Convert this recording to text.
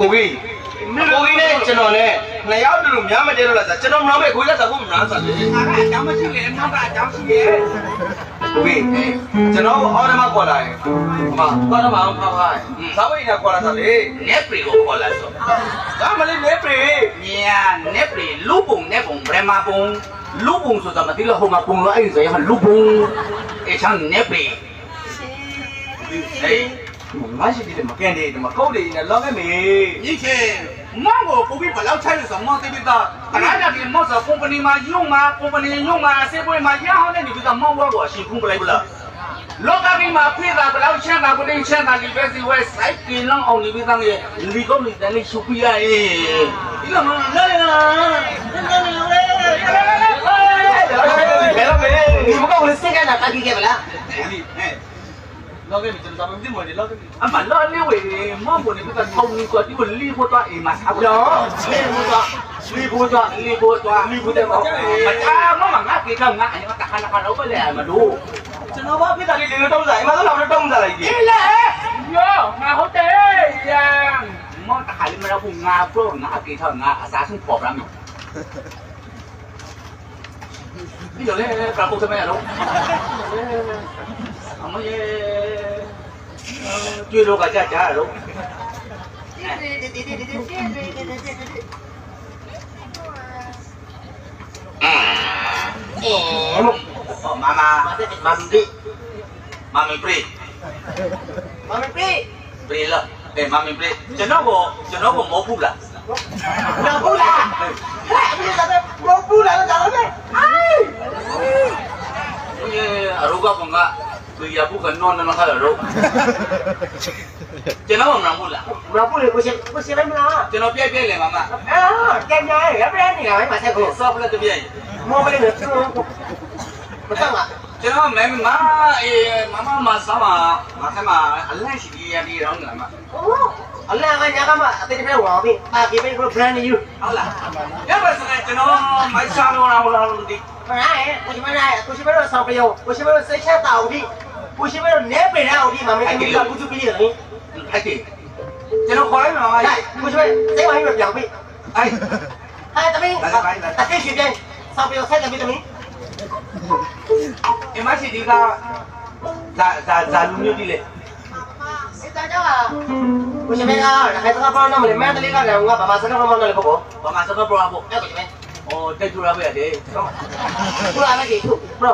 ကိုကြီးနဲ့ကျွန်တော်နဲ့နှစ်ယောက်တူတူများမတဲလို့လားဆိုကျွန်တော်မနာမဲ့ကိုကြီးကစားဖို့မနာစားလေငါကအကြောင်းမရှိလေမောင်ကအကြောင်းရှိရဲ့ကိုကြီးကျွန်တော်အော်ဒမခေါ်လာရင်အမအော်ဒမအောင်ခေါ်လာရင်စားဖို့ရခေါ်လာစားလေ နေပရီကိုခေါ်လာဆို ဒါမလေးနေပြီညာနေပရီလူပုံနေပုံဗရမပုံလူပုံဆိုတာမသိလို့ဟိုမှာပုံလို့အဲ့ဆိုရင်လူပုံအချမ်းနေပရီအေးမရှိသေးတယ်မကန်တယ်မကုတ်တယ်နဲ့လောခဲ့မေ以前芒果不比不老菜的什么对不对？本来那边芒果公司嘛用嘛，公司用嘛，社会嘛也好呢，你不知道芒果我辛苦不来不了。老家边嘛配的不老钱那不能钱那里边是为晒给人熬里边上的，你讲你在那修不呀？你干嘛？来了，来了没？你不跟我谁干那打地给不啦？လောခဲ့ပြီကျွန်တော်မသိမလို့လောခဲ့ပြီ啊，蛮老的喂，芒果你不知道偷你个，你不离不断，哎嘛差不多。离不断，啊，我嘛给他俺，我打那老不来嘛都。ကျွန်တော်ဘာဖြစ်တာလဲလေတုံးစားအိမ်မှာတော့လောက်တုံးစားလိုက်ပြီလေယောငါဟုတ်တယ်ရန်မောတခါလေးမတော့ဘူးငါပရိုငါအကေထောငါအစားဆုံးပေါ်လာမယ်ဒီလိုလေပရာပိုစမဲရောအမရေကျွေးတော့ကကြကြရော妈妈，妈咪对，妈咪对，对了，哎，妈咪对，就那个毛布了，老不啦？哎，不是咱们老不啦，咱们哎。阿罗个风个，对呀，不可能那么好了喽。就那个毛布了，老不了，不行了嘛？就那边边嘞，妈妈。啊，干啥？要不然你干嘛才够？少不了这边。摸不了就不上了。ကျွန်တော်မမအေးမမစားမှာမဆမ်းမှာအလန့်ရှိသေးရသေးတော့ငါမအလန့်ကညာကမှအသေးသေးဝါပြီးအာကေပဲ brand new ဟုတ်လားရပါစနေကျွန်တော်မိုက်စားလို့လားလို့ဒီဟုတ်လားကိုရှိမလားကိုရှိမလို့ဆောင်းပြောကိုရှိမလို့စိတ်ချတာဦးဒီကိုရှိမလို့နေပေတာဦးဒီမမေကဘူးသူပြီးတယ်လေအဲ့ဒီကျွန်တော်ခေါ်လိုက်မှာကိုရှိမစိတ်ဝိုင်းမပြောင်းပြီအဲ့တမင်းအတိရှိပြန်ဆောင်းပြောဆက်တယ်ပြီတမင်းအမရှိဒီကဇာလူမျိုးဒီလေစစ်သားတော့ကိုရှိမကခိုင်စကားပေါင်းတော့မလဲမဲတလေးကလည်းငါဘာမှစကားပေါင်းတော့လည်းပေါ့ဘာမှစကားပြောဖို့အဲ့ကိုရှိမအော်တက်ကြရပါရဲ့ဘုရားမကြီးသူ bro